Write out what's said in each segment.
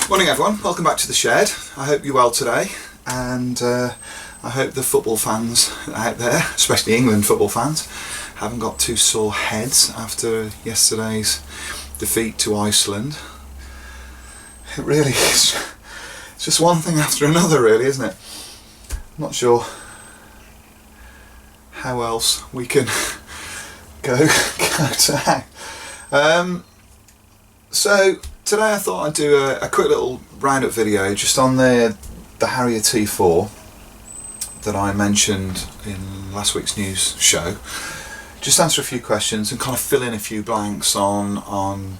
Morning everyone, welcome back to the shed. I hope you're well today, and I hope the football fans out there, especially England football fans, haven't got too sore heads after yesterday's defeat to Iceland. It really is, it's just one thing after another really, isn't it? I'm not sure how else we can go to how. So today I thought I'd do a quick little roundup video just on the Harrier T.4 that I mentioned in last week's news show. Just answer a few questions and kind of fill in a few blanks on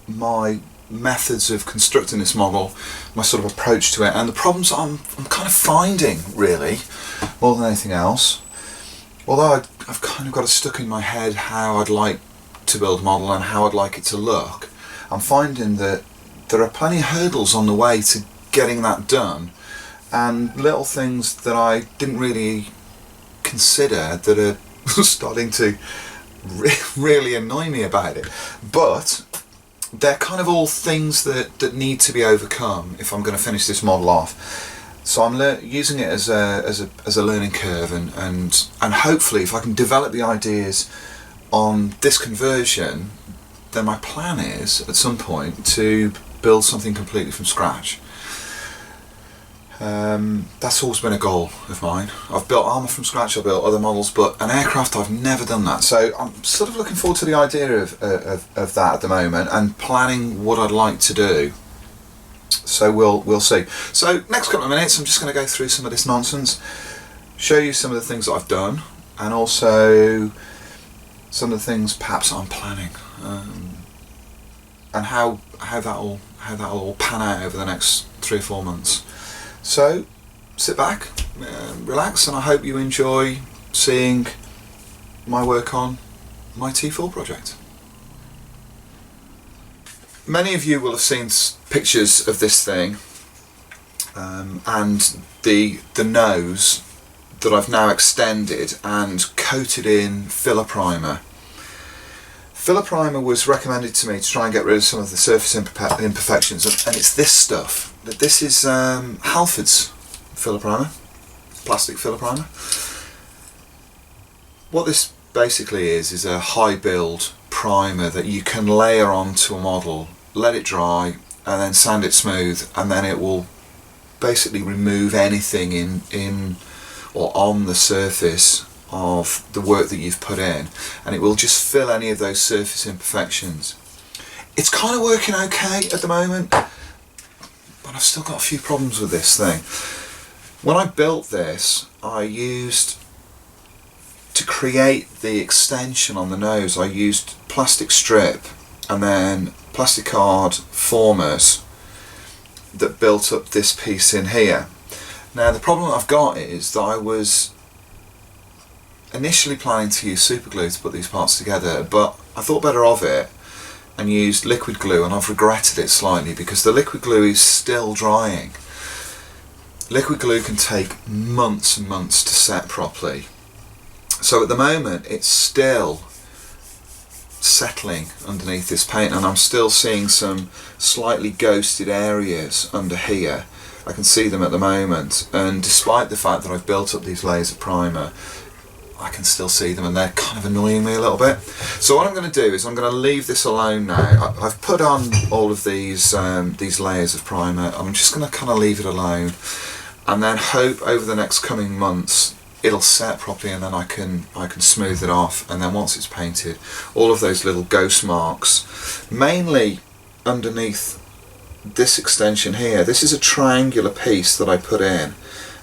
my methods of constructing this model, my sort of approach to it, and the problems I'm kind of finding really, more than anything else. Although I've kind of got it stuck in my head how I'd like to build a model and how I'd like it to look, I'm finding that there are plenty of hurdles on the way to getting that done, and little things that I didn't really consider that are starting to really annoy me about it. But they're kind of all things that need to be overcome if I'm going to finish this model off. So I'm using it as a learning curve, and hopefully if I can develop the ideas on this conversion, then my plan is at some point to build something completely from scratch. That's always been a goal of mine. I've built armour from scratch, I've built other models, but an aircraft I've never done that. So I'm sort of looking forward to the idea of that at the moment, and planning what I'd like to do. So we'll see. So next couple of minutes I'm just going to go through some of this nonsense, show you some of the things that I've done, and also some of the things perhaps I'm planning, and how that'll all pan out over the next 3 or 4 months. So sit back, relax, and I hope you enjoy seeing my work on my T4 project. Many of you will have seen pictures of this thing, and the nose that I've now extended and coated in filler primer. Filler primer was recommended to me to try and get rid of some of the surface imperfections, and it's this stuff. This is Halford's filler primer, plastic filler primer. What this basically is a high build primer that you can layer onto a model, let it dry, and then sand it smooth, and then it will basically remove anything in or on the surface of the work that you've put in, and it will just fill any of those surface imperfections. It's kind of working okay at the moment, but I've still got a few problems with this thing. When I built this, I used, to create the extension on the nose, I used plastic strip and then plastic card formers that built up this piece in here. Now the problem I've got is that I was initially planning to use super glue to put these parts together, but I thought better of it and used liquid glue, and I've regretted it slightly because the liquid glue is still drying. Liquid glue can take months and months to set properly. So at the moment it's still settling underneath this paint, and I'm still seeing some slightly ghosted areas under here. I can see them at the moment, and despite the fact that I've built up these layers of primer, I can still see them, and they're kind of annoying me a little bit. So what I'm going to do is I'm going to leave this alone now. I've put on all of these layers of primer. I'm just going to kind of leave it alone, and then hope over the next coming months it'll set properly, and then I can smooth it off. And then once it's painted, all of those little ghost marks, mainly underneath this extension here, this is a triangular piece that I put in,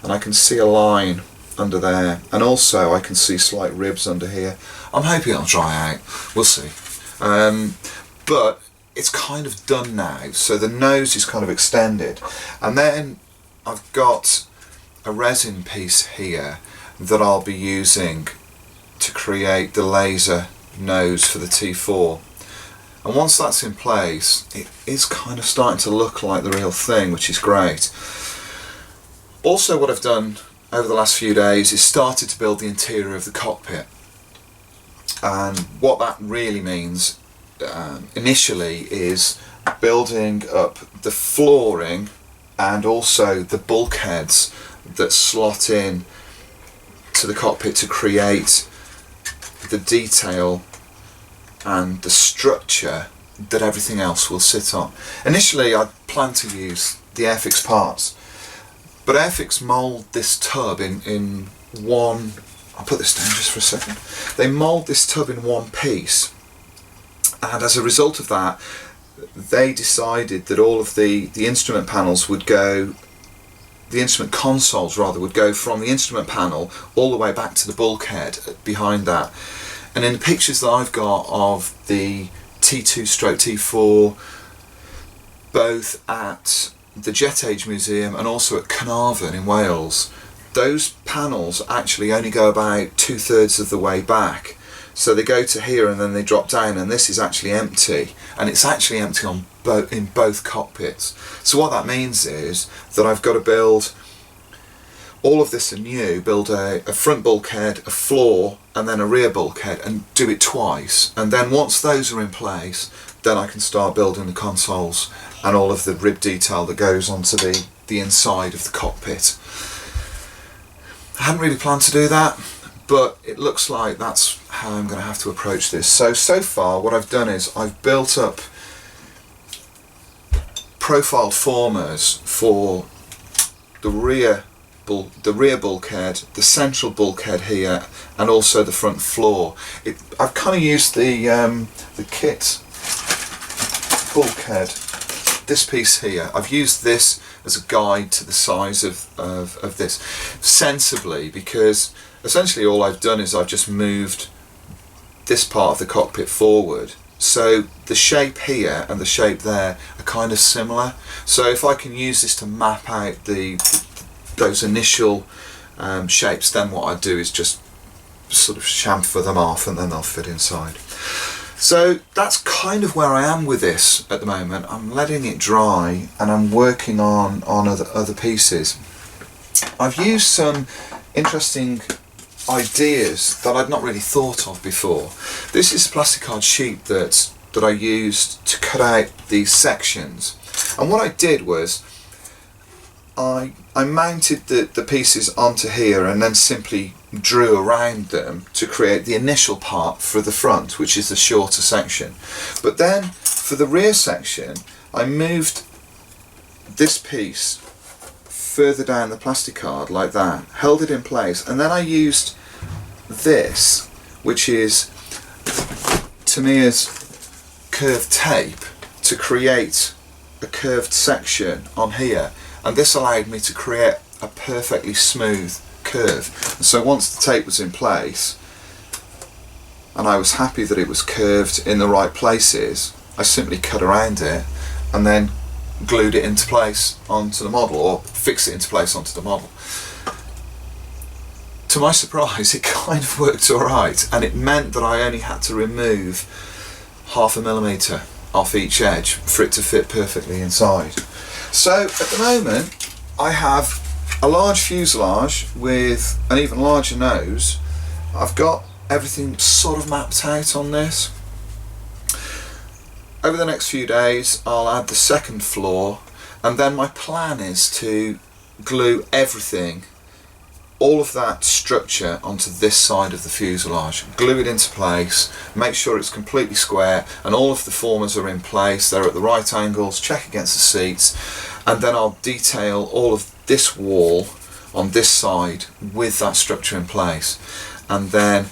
and I can see a line under there, and also I can see slight ribs under here. I'm hoping it'll dry out, we'll see. But it's kind of done now, so the nose is kind of extended, and then I've got a resin piece here that I'll be using to create the laser nose for the T4. And once that's in place, it is kind of starting to look like the real thing, which is great. Also, what I've done over the last few days is started to build the interior of the cockpit. And what that really means initially is building up the flooring and also the bulkheads that slot in to the cockpit to create the detail and the structure that everything else will sit on. Initially I planned to use the Airfix parts, but Airfix mould this tub in one, I'll put this down just for a second, they mould this tub in one piece, and as a result of that they decided that all of the instrument panels would go, the instrument consoles rather, would go from the instrument panel all the way back to the bulkhead behind that. And in the pictures that I've got of the T2/T4, both at the Jet Age Museum and also at Carnarvon in Wales, those panels actually only go about 2/3 of the way back. So they go to here and then they drop down, and this is actually empty, and it's actually empty on in both cockpits. So what that means is that I've got to build all of this anew, build a front bulkhead, a floor, and then a rear bulkhead, and do it twice. And then once those are in place, then I can start building the consoles and all of the rib detail that goes onto the inside of the cockpit. I hadn't really planned to do that, but it looks like that's how I'm going to have to approach this. So far what I've done is I've built up profiled formers for the rear bulkhead, the central bulkhead here, and also the front floor. I've kind of used the kit bulkhead, this piece here, I've used this as a guide to the size of this, sensibly, because essentially all I've done is I've just moved this part of the cockpit forward. So the shape here and the shape there are kind of similar. So if I can use this to map out those initial shapes, then what I do is just sort of chamfer them off and then they'll fit inside. So that's kind of where I am with this at the moment. I'm letting it dry and I'm working on other pieces. I've used some interesting ideas that I'd not really thought of before. This is plasticard sheet that I used to cut out these sections, and what I did was I mounted the pieces onto here and then simply drew around them to create the initial part for the front, which is the shorter section. But then for the rear section I moved this piece further down the plasticard like that, held it in place, and then I used this, which is Tamiya's curved tape, to create a curved section on here, and this allowed me to create a perfectly smooth curve. And so once the tape was in place and I was happy that it was curved in the right places, I simply cut around it and then glued it into place onto the model, or fixed it into place onto the model. To my surprise, it kind of worked alright, and it meant that I only had to remove 0.5 millimetre off each edge for it to fit perfectly inside. So at the moment I have a large fuselage with an even larger nose. I've got everything sort of mapped out on this. Over the next few days I'll add the second floor, and then my plan is to glue everything, all of that structure, onto this side of the fuselage, glue it into place, make sure it's completely square and all of the formers are in place, they're at the right angles, check against the seats, and then I'll detail all of this wall on this side with that structure in place, and then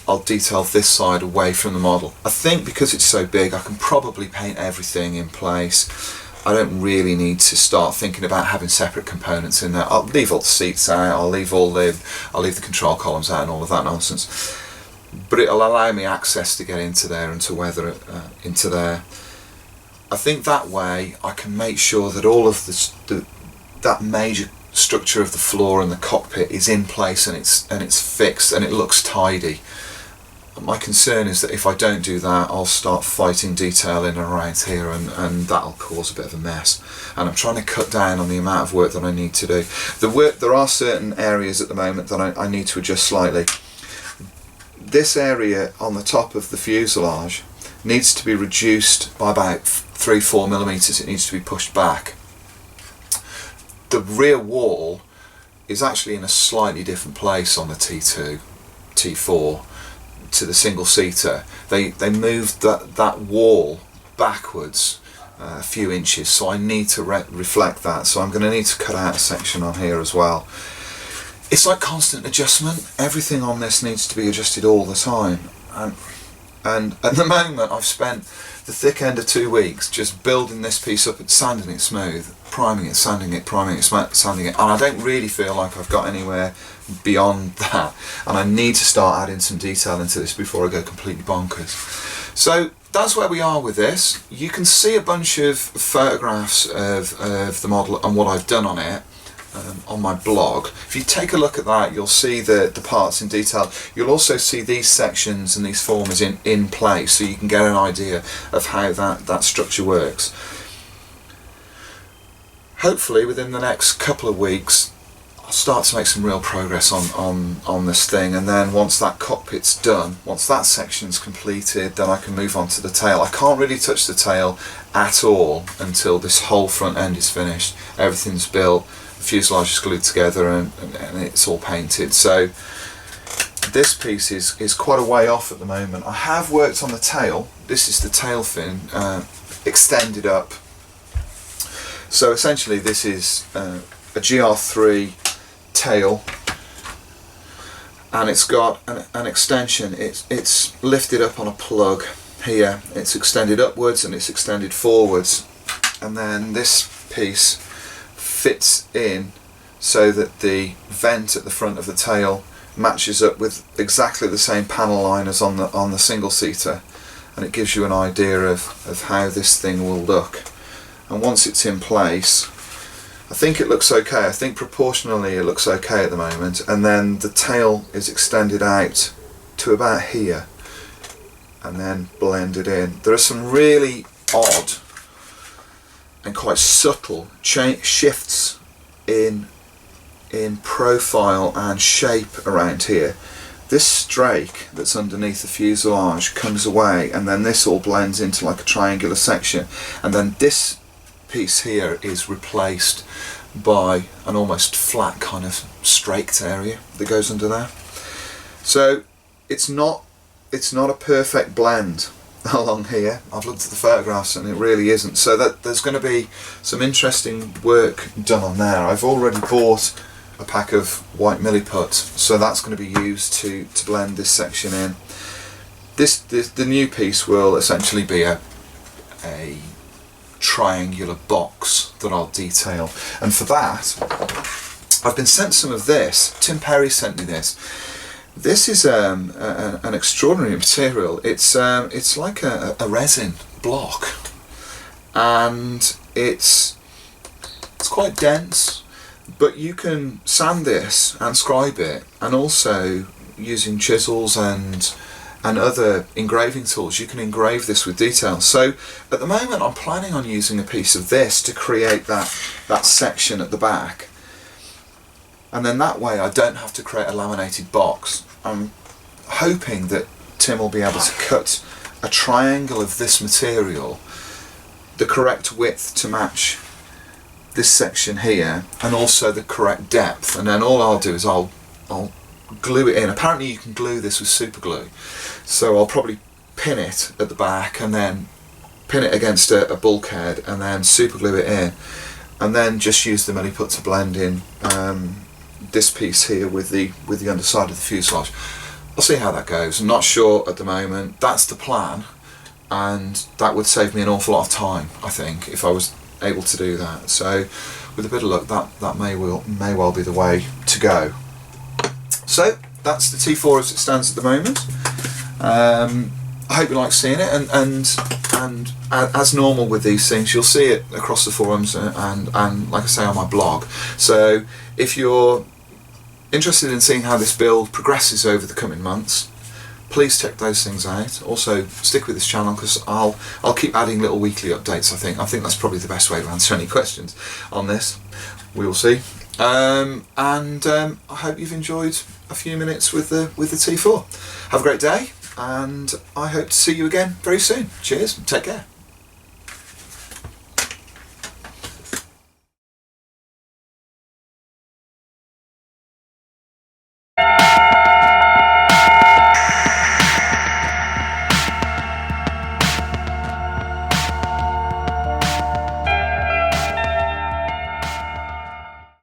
I'll detail this side away from the model. I think because it's so big I can probably paint everything in place. I don't really need to start thinking about having separate components in there. I'll leave all the seats out, I'll leave the control columns out and all of that nonsense. But it'll allow me access to get into there and to weather it into there. I think that way I can make sure that all of that major structure of the floor and the cockpit is in place and it's fixed and it looks tidy. My concern is that if I don't do that, I'll start fighting detail in and around here, and that'll cause a bit of a mess. And I'm trying to cut down on the amount of work that I need to do. There are certain areas at the moment that I need to adjust slightly. This area on the top of the fuselage needs to be reduced by about 3-4 millimeters it needs to be pushed back. The rear wall is actually in a slightly different place on the T2, T4 to the single seater. They moved that wall backwards a few inches, so I need to reflect that, so I'm going to need to cut out a section on here as well. It's like constant adjustment. Everything on this needs to be adjusted all the time, and at the moment I've spent the thick end of 2 weeks just building this piece up and sanding it smooth, priming it, sanding it, priming it, sanding it, and I don't really feel like I've got anywhere beyond that, and I need to start adding some detail into this before I go completely bonkers. So that's where we are with this. You can see a bunch of photographs of the model and what I've done on it on my blog. If you take a look at that, you'll see the parts in detail. You'll also see these sections and these formers in place, so you can get an idea of how that structure works. Hopefully within the next couple of weeks I'll start to make some real progress on this thing, and then once that cockpit's done, once that section's completed, then I can move on to the tail. I can't really touch the tail at all until this whole front end is finished. Everything's built, the fuselage is glued together, and it's all painted. So this piece is quite a way off at the moment. I have worked on the tail. This is the tail fin extended up. So essentially this is a GR3 tail, and it's got an extension. It's lifted up on a plug here. It's extended upwards and it's extended forwards, and then this piece fits in so that the vent at the front of the tail matches up with exactly the same panel line as on the single seater, and it gives you an idea of how this thing will look. And once it's in place, I think it looks okay. I think proportionally it looks okay at the moment, and then the tail is extended out to about here and then blended in. There are some really odd and quite subtle shifts in profile and shape around here. This strake that's underneath the fuselage comes away, and then this all blends into like a triangular section, and then this piece here is replaced by an almost flat kind of straked area that goes under there. So it's not a perfect blend along here. I've looked at the photographs and it really isn't. So that there's going to be some interesting work done on there. I've already bought a pack of white milliput, so that's going to be used to blend this section in. The new piece will essentially be a triangular box that I'll detail, and for that I've been sent some of this. Tim Perry sent me this. This is an extraordinary material. It's like a resin block, and it's quite dense, but you can sand this and scribe it, and also using chisels and other engraving tools you can engrave this with detail. So at the moment I'm planning on using a piece of this to create that section at the back, and then that way I don't have to create a laminated box. I'm hoping that Tim will be able to cut a triangle of this material the correct width to match this section here, and also the correct depth, and then all I'll do is I'll glue it in. Apparently you can glue this with super glue, so I'll probably pin it at the back and then pin it against a bulkhead and then super glue it in, and then just use the milliput to blend in this piece here with the underside of the fuselage. I'll see how that goes. I'm not sure at the moment. That's the plan, and that would save me an awful lot of time, I think, if I was able to do that. So with a bit of luck that may well be the way to go. So that's the T4 as it stands at the moment. I hope you like seeing it, and as normal with these things, you'll see it across the forums and like I say, on my blog. So if you're interested in seeing how this build progresses over the coming months, please check those things out. Also stick with this channel, because I'll keep adding little weekly updates. I think that's probably the best way to answer any questions on this. We will see. I hope you've enjoyed a few minutes with the T4. Have a great day, and I hope to see you again very soon. Cheers, take care.